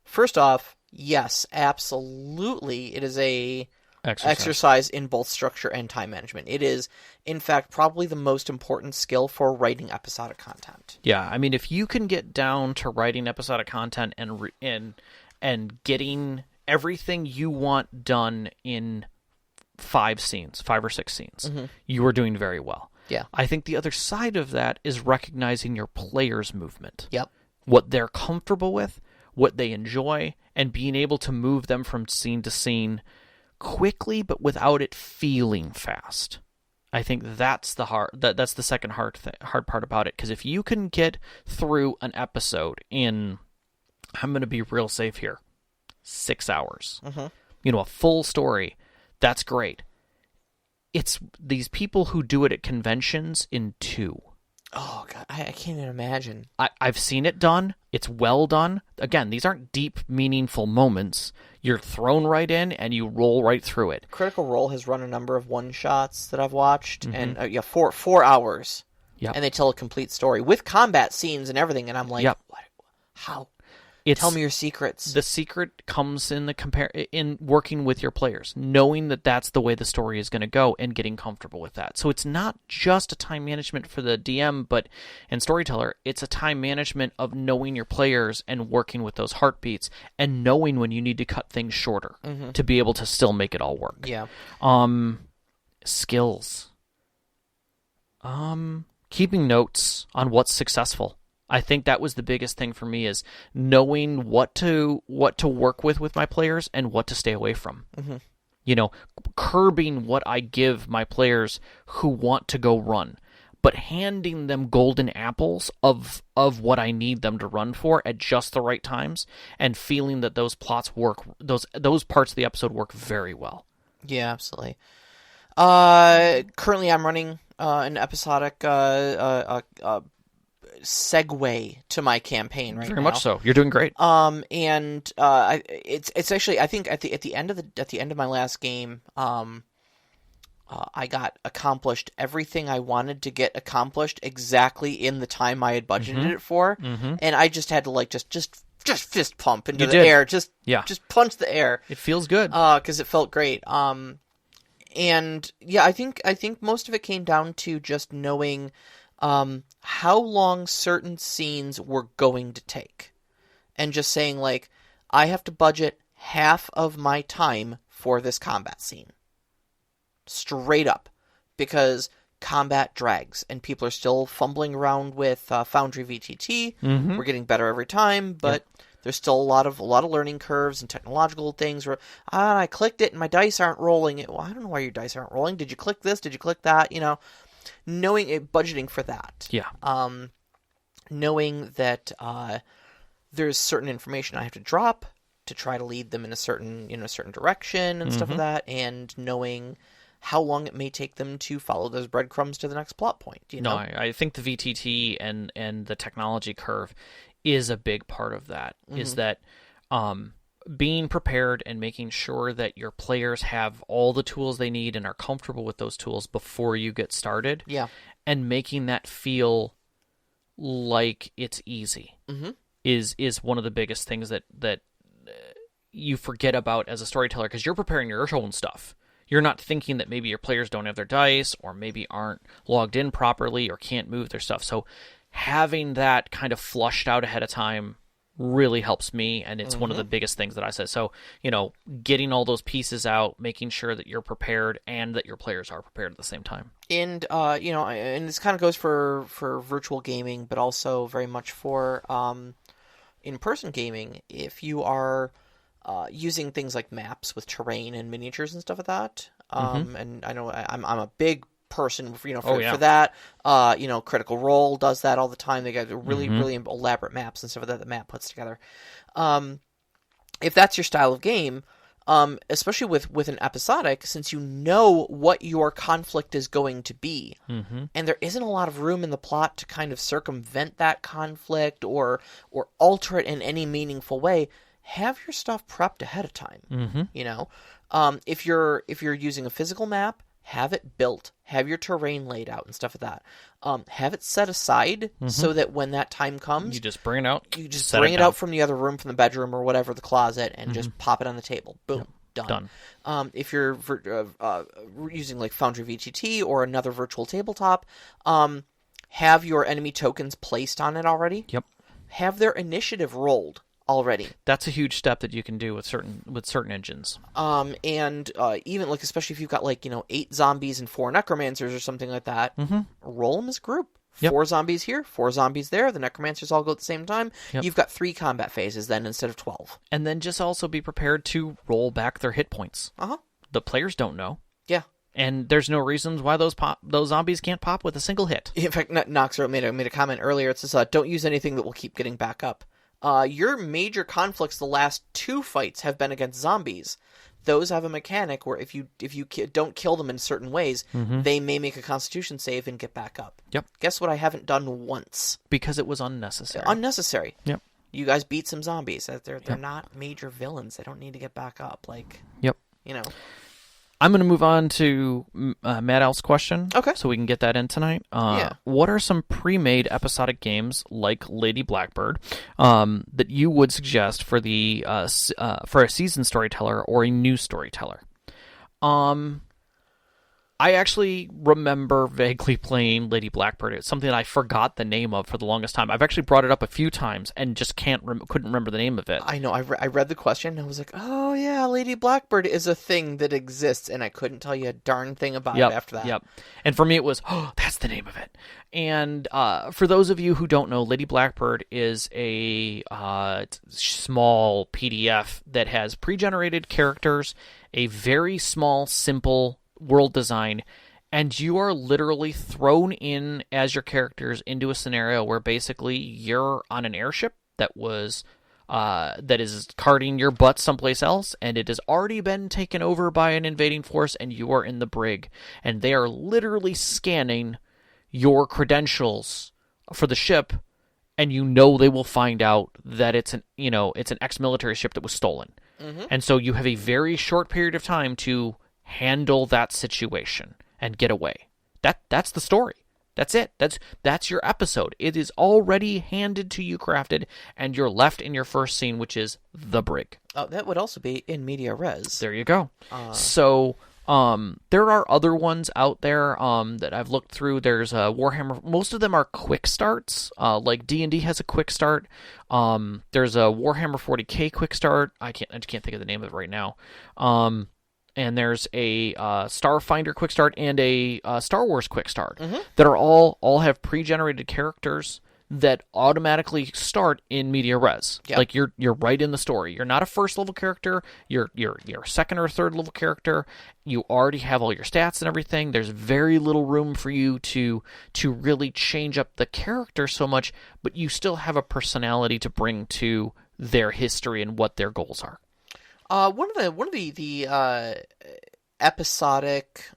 First off, yes, absolutely. It is a exercise in both structure and time management. It is, in fact, probably the most important skill for writing episodic content. Yeah, I mean, if you can get down to writing episodic content and getting everything you want done in 5 or 6 scenes, you are doing very well. Yeah. I think the other side of that is recognizing your players' movement. Yep. What they're comfortable with, what they enjoy, and being able to move them from scene to scene quickly, but without it feeling fast. I think that's the that's the second hard part about it. Because if you can get through an episode in, I'm going to be real safe here, 6 hours, a full story, that's great. It's these people who do it at conventions in 2. Oh, God, I can't even imagine. I've seen it done. It's well done. Again, these aren't deep, meaningful moments. You're thrown right in, and you roll right through it. Critical Role has run a number of one-shots that I've watched, and 4 hours, and they tell a complete story with combat scenes and everything, and I'm like, what? How? Tell me your secrets. The secret comes in in working with your players, knowing that that's the way the story is going to go and getting comfortable with that. So it's not just a time management for the DM and storyteller. It's a time management of knowing your players and working with those heartbeats and knowing when you need to cut things shorter to be able to still make it all work. Yeah. Skills. Keeping notes on what's successful. I think that was the biggest thing for me, is knowing what to work with my players and what to stay away from. Curbing what I give my players who want to go run, but handing them golden apples of what I need them to run for at just the right times, and feeling that those plots work, those parts of the episode work very well. Yeah, absolutely. Currently I'm running an episodic segue to my campaign right now. Very much so. You're doing great. It's actually, I think at the end of my last game, I got accomplished everything I wanted to get accomplished exactly in the time I had budgeted it for, and I just had to just fist pump into the air, just punch the air. It feels good because it felt great. And yeah, I think most of it came down to just knowing how long certain scenes were going to take. And just saying, like, I have to budget half of my time for this combat scene. Straight up. Because combat drags, and people are still fumbling around with Foundry VTT. We're getting better every time, but there's still a lot of learning curves and technological things where I clicked it and my dice aren't rolling. Well, I don't know why your dice aren't rolling. Did you click this? Did you click that? Knowing it, budgeting for that. Yeah. Knowing that there's certain information I have to drop to try to lead them in a certain direction and stuff like that, and knowing how long it may take them to follow those breadcrumbs to the next plot point. No, I think the VTT and the technology curve is a big part of that. Is that being prepared and making sure that your players have all the tools they need and are comfortable with those tools before you get started. Yeah. And making that feel like it's easy is one of the biggest things that you forget about as a storyteller, because you're preparing your own stuff. you're not thinking that maybe your players don't have their dice or maybe aren't logged in properly or can't move their stuff. So having that kind of flushed out ahead of time really helps me, and it's one of the biggest things that I said. So, getting all those pieces out, making sure that you're prepared and that your players are prepared at the same time. And, and this kind of goes for virtual gaming, but also very much for in-person gaming. If you are using things like maps with terrain and miniatures and stuff like that, and I know I'm a big person, for that. Critical Role does that all the time. They got really, really elaborate maps and stuff like that Matt puts together. If that's your style of game, especially with an episodic, since you know what your conflict is going to be, and there isn't a lot of room in the plot to kind of circumvent that conflict or alter it in any meaningful way, have your stuff prepped ahead of time. If you're using a physical map, have it built, have your terrain laid out and stuff like that. Have it set aside so that when that time comes, you just bring it out. You just bring it out from the other room, from the bedroom or whatever, the closet, and just pop it on the table. Boom, done. If you're using like Foundry VGT or another virtual tabletop, have your enemy tokens placed on it already. Yep. Have their initiative rolled already. That's a huge step that you can do with certain engines. And even like, especially if you've got 8 zombies and 4 necromancers or something like that, roll them as a group. 4 zombies here, 4 zombies there. The necromancers all go at the same time. Yep. You've got 3 combat phases then instead of 12. And then just also be prepared to roll back their hit points. The players don't know. Yeah. And there's no reasons why those zombies can't pop with a single hit. In fact, Noxer made a comment earlier. It says, don't use anything that will keep getting back up. Your major conflicts the last 2 fights have been against zombies. Those have a mechanic where if you don't kill them in certain ways, they may make a Constitution save and get back up. Yep. Guess what I haven't done once? Because it was unnecessary. Unnecessary. Yep. You guys beat some zombies. They're not major villains. They don't need to get back up. Yep. I'm going to move on to Matt Al's question. Okay. So we can get that in tonight. What are some pre-made episodic games like Lady Blackbird that you would suggest for for a seasoned storyteller or a new storyteller? I actually remember vaguely playing Lady Blackbird. It's something that I forgot the name of for the longest time. I've actually brought it up a few times and just couldn't remember the name of it. I know. I read the question and I was like, oh yeah, Lady Blackbird is a thing that exists, and I couldn't tell you a darn thing about it after that. Yep. And for me it was, that's the name of it. And for those of you who don't know, Lady Blackbird is a small PDF that has pre-generated characters, a very small, simple world design, and you are literally thrown in as your characters into a scenario where basically you're on an airship that is carting your butt someplace else, and it has already been taken over by an invading force, and you are in the brig, and they are literally scanning your credentials for the ship, and they will find out that it's an ex-military ship that was stolen. And so you have a very short period of time to handle that situation and get away. That's the story. That's it. That's your episode. It is already handed to you, crafted, and you're left in your first scene, which is the brig. Oh, that would also be in media res. There you go. So there are other ones out there that I've looked through. There's Warhammer. Most of them are quick starts. Like D&D has a quick start. There's a Warhammer 40K quick start. I can't think of the name of it right now. And there's a Starfinder quick start and a Star Wars quick start that are all have pre-generated characters that automatically start in media res. Yep. Like you're right in the story. You're not a first level character. You're a second or third level character. You already have all your stats and everything. There's very little room for you to really change up the character so much, but you still have a personality to bring to their history and what their goals are. One of the episodic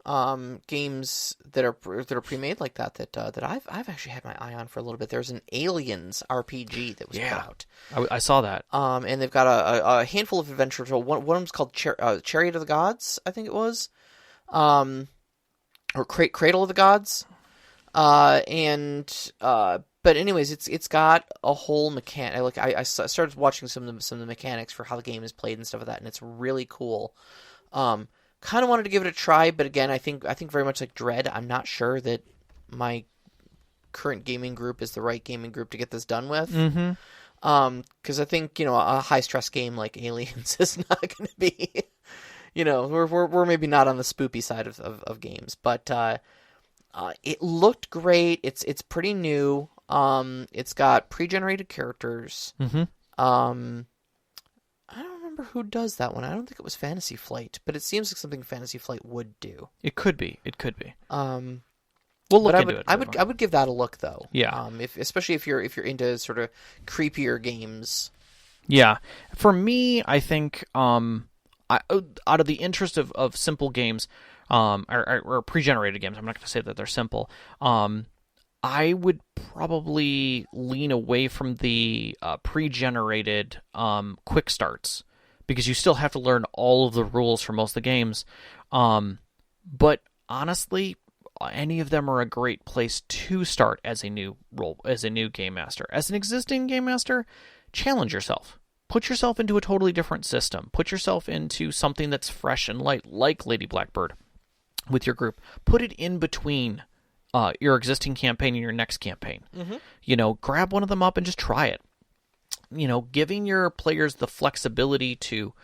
games that are pre-made like that I've actually had my eye on for a little bit. There's an Aliens RPG that was put out. I saw that. And they've got a handful of adventures. One of them's called Chariot of the Gods, I think it was, or Cradle of the Gods, But anyways, it's got a whole mechanic. I started watching some of the mechanics for how the game is played and stuff like that, and it's really cool. kind of wanted to give it a try, but again, I think very much like Dread, I'm not sure that my current gaming group is the right gaming group to get this done with. Because I think, a high-stress game like Aliens is not going to be, we're maybe not on the spoopy side of games, but it looked great. It's pretty new. It's got pre-generated characters. I don't remember who does that one. I don't think it was Fantasy Flight, but it seems like something Fantasy Flight would do. It could be. We'll look into it. I would give that a look though. Yeah. Especially if you're into sort of creepier games. Yeah. For me, I think out of the interest of simple games, or pre-generated games, I'm not going to say that they're simple. I would probably lean away from the pre-generated quick starts because you still have to learn all of the rules for most of the games. But honestly, any of them are a great place to start as a new game master. As an existing game master, challenge yourself. Put yourself into a totally different system. Put yourself into something that's fresh and light, like Lady Blackbird, with your group. Put it in between your existing campaign and your next campaign. Grab one of them up and just try it. Giving your players the flexibility to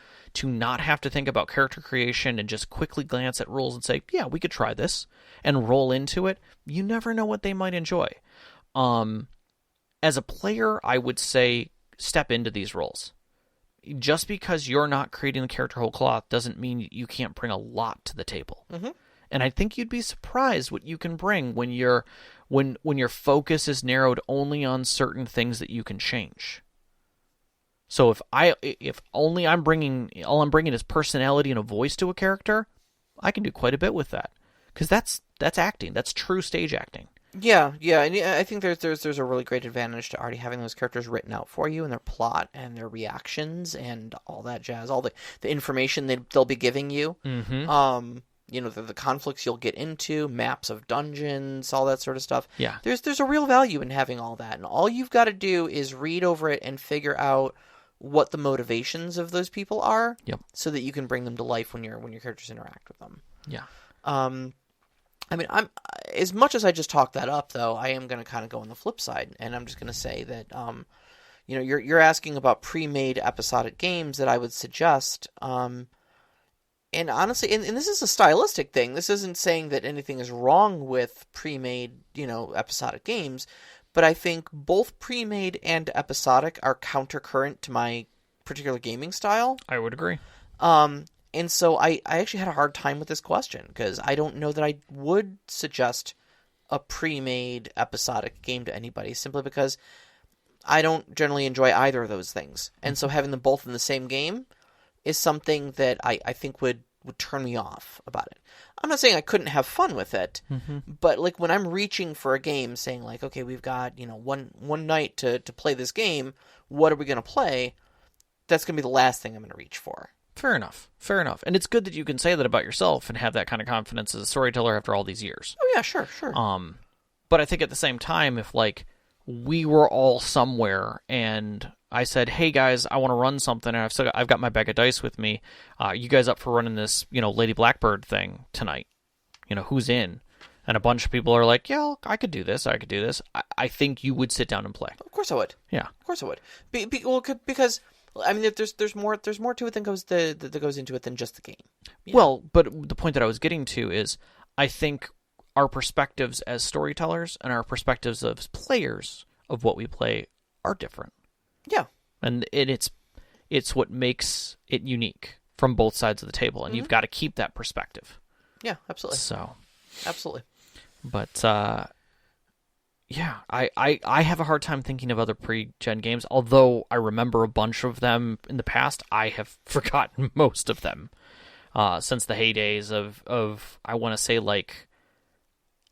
not have to think about character creation and just quickly glance at rules and say, yeah, we could try this, and roll into it. You never know what they might enjoy. As a player, I would say step into these roles. Just because you're not creating the character whole cloth doesn't mean you can't bring a lot to the table. And I think you'd be surprised what you can bring when your focus is narrowed only on certain things that you can change. So if all I'm bringing is personality and a voice to a character, I can do quite a bit with that, because that's acting. That's true stage acting. Yeah, and I think there's a really great advantage to already having those characters written out for you and their plot and their reactions and all that jazz, all the information they'll be giving you. The conflicts you'll get into, maps of dungeons, all that sort of stuff. Yeah. There's a real value in having all that, and all you've got to do is read over it and figure out what the motivations of those people are. Yep. So that you can bring them to life when your characters interact with them. Yeah. I'm as much as I just talked that up, though, I am going to kind of go on the flip side, and I'm just going to say that you're asking about pre-made episodic games that I would suggest. And honestly, and this is a stylistic thing. This isn't saying that anything is wrong with pre-made, episodic games, but I think both pre-made and episodic are countercurrent to my particular gaming style. I would agree. And so I actually had a hard time with this question, because I don't know that I would suggest a pre-made episodic game to anybody, simply because I don't generally enjoy either of those things. And so having them both in the same game is something that I think would turn me off about it. I'm not saying I couldn't have fun with it, but like when I'm reaching for a game, saying like, okay, we've got one night to play this game, what are we going to play? That's going to be the last thing I'm going to reach for. Fair enough. And it's good that you can say that about yourself and have that kind of confidence as a storyteller after all these years. Oh yeah, sure. But I think at the same time, if like we were all somewhere and I said, hey guys, I want to run something, and I've got my bag of dice with me. You guys up for running this, Lady Blackbird thing tonight? Who's in? And a bunch of people are like, yeah, I could do this. I think you would sit down and play. Of course I would. Yeah. Of course I would. Because I mean, there's more to it that goes into it than just the game. Well, but the point that I was getting to is, I think our perspectives as storytellers and our perspectives as players of what we play are different. Yeah. And it's what makes it unique from both sides of the table, and you've got to keep that perspective. Yeah, absolutely. So, absolutely. But yeah, I have a hard time thinking of other pre-gen games. Although I remember a bunch of them in the past, I have forgotten most of them since the heydays of I want to say like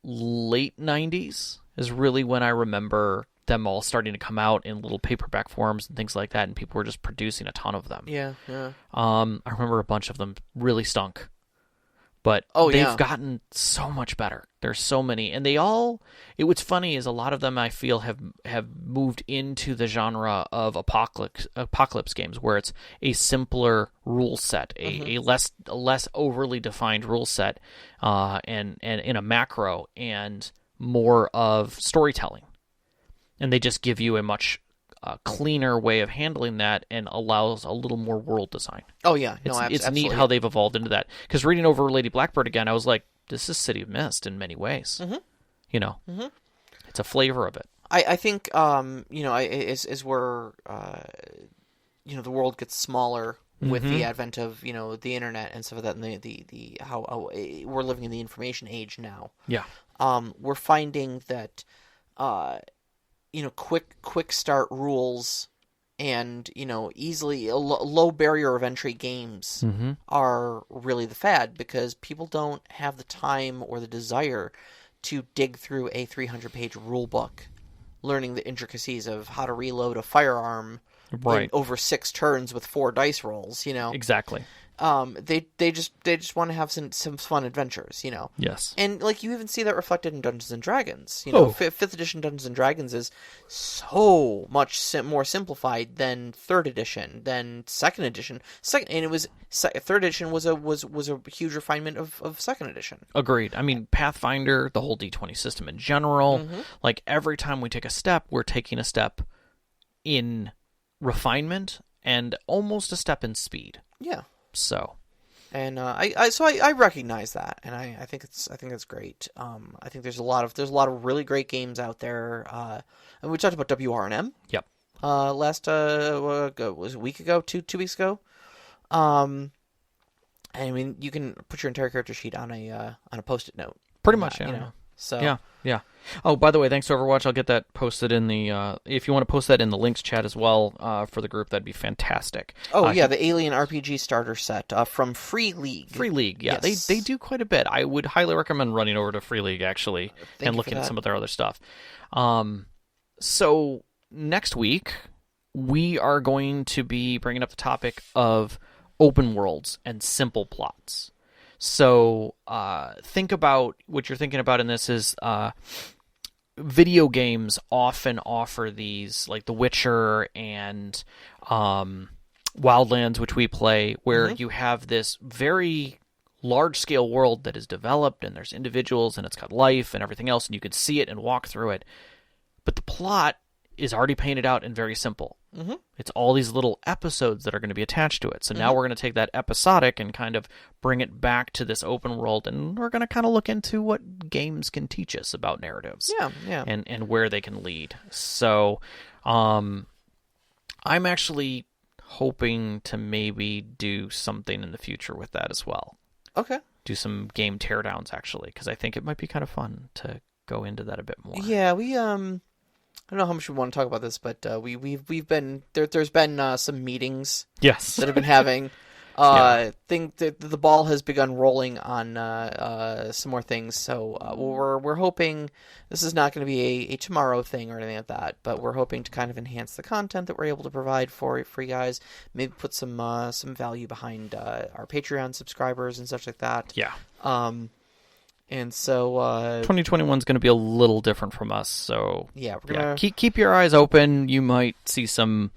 late 90s is really when I remember them all starting to come out in little paperback forms and things like that, and people were just producing a ton of them. Yeah. I remember a bunch of them really stunk. But they've gotten so much better. There's so many, and they all. What's funny is a lot of them I feel have moved into the genre of apocalypse games, where it's a simpler rule set, a less overly defined rule set, and in a macro, and more of storytelling, and they just give you a much cleaner way of handling that and allows a little more world design. Oh yeah, no, it's neat how they've evolved into that. Because reading over Lady Blackbird again, I was like, this is City of Mist in many ways. You know, it's a flavor of it. I think as we're the world gets smaller with the advent of the internet and stuff like that, and the how we're living in the information age now. Yeah, we're finding that quick start rules and easily low barrier of entry games are really the fad, because people don't have the time or the desire to dig through a 300-page rule book, learning the intricacies of how to reload a firearm over 6 turns with 4 dice rolls. Exactly. They just want to have some fun adventures, Yes. And you even see that reflected in Dungeons and Dragons. 5th edition Dungeons and Dragons is so much more simplified than 3rd edition, than 2nd edition. And it was 3rd edition was a huge refinement of 2nd edition. Agreed. I mean, Pathfinder, the whole D20 system in general, every time we take a step, we're taking a step in refinement and almost a step in speed. Yeah. So, and I recognize that, and I think it's great. I think there's a lot of really great games out there. And we talked about WRNM. Yep. Last was it a week ago, two weeks ago. I mean, you can put your entire character sheet on a Post-it note. Pretty much, yeah. So yeah. Oh, by the way, thanks to Overwatch. I'll get that posted in the. If you want to post that in the links chat as well for the group, that'd be fantastic. Oh yeah, the Alien RPG starter set from Free League. Free League, yeah, yes. They do quite a bit. I would highly recommend running over to Free League actually and looking at some of their other stuff. So next week we are going to be bringing up the topic of open worlds and simple plots. So think about what you're thinking about in this is video games often offer these, like The Witcher and Wildlands, which we play, where you have this very large-scale world that is developed, and there's individuals, and it's got life and everything else, and you can see it and walk through it. But the plot is already painted out and very simple. It's all these little episodes that are going to be attached to it. So now we're going to take that episodic and kind of bring it back to this open world, and we're going to kind of look into what games can teach us about narratives. Yeah. And where they can lead. So I'm actually hoping to maybe do something in the future with that as well. Okay. Do some game teardowns, actually, because I think it might be kind of fun to go into that a bit more. Yeah, we I don't know how much we want to talk about this, but we've been there's been some meetings that have been having. Think that the ball has begun rolling on some more things, so we're hoping this is not going to be a tomorrow thing or anything like that, but we're hoping to kind of enhance the content that we're able to provide for you guys. Maybe put some value behind our Patreon subscribers and such like that. Yeah. And so 2021 is going to be a little different from us. So yeah, we're gonna keep your eyes open. You might see some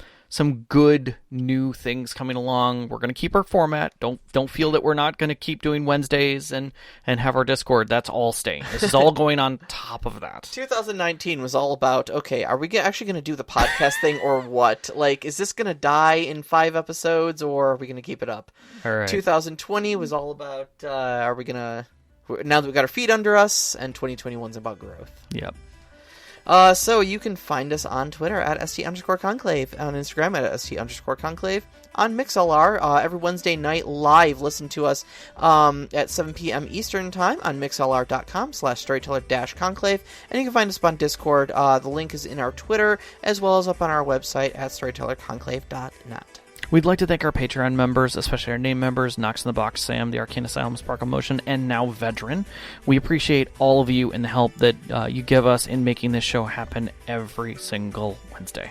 good new things coming along. We're going to keep our format. Don't feel that we're not going to keep doing Wednesdays and have our Discord. That's all staying. This is all going on top of that. 2019 was all about, okay, are we actually going to do the podcast thing or what? Like, is this going to die in 5 episodes or are we going to keep it up? All right. 2020 was all about, are we going to... Now that we've got our feet under us, and 2021's about growth. Yep. So you can find us on Twitter at @ST_Conclave, on Instagram at @ST_Conclave, on MixLR every Wednesday night live. Listen to us at 7 p.m. Eastern Time on mixlr.com/storyteller-conclave, and you can find us on Discord. The link is in our Twitter, as well as up on our website at storytellerconclave.net. We'd like to thank our Patreon members, especially our name members, Knox in the Box Sam, the Arcane Asylum, Sparkle Motion, and now Vedran. We appreciate all of you and the help that you give us in making this show happen every single Wednesday.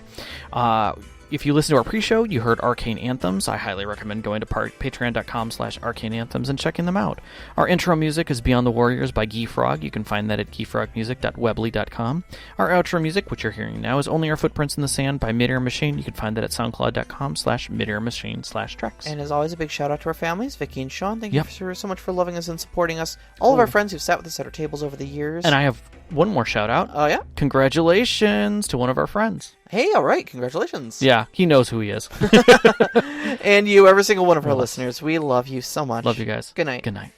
If you listen to our pre-show, you heard Arcane Anthems. I highly recommend going to patreon.com/arcaneanthems and checking them out. Our intro music is Beyond the Warriors by Guy Frog. You can find that at guyfrogmusic.weebly.com. Our outro music, which you're hearing now, is Only Our Footprints in the Sand by Midair Machine. You can find that at soundcloud.com/midairmachine/tracks. And as always, a big shout out to our families, Vicky and Sean. Thank you so much for loving us and supporting us. All of our friends who've sat with us at our tables over the years. And I have one more shout out. Oh, yeah? Congratulations to one of our friends. Hey, all right. Congratulations. Yeah, he knows who he is. And you, every single one of our listeners. We love you so much. Love you guys. Good night. Good night.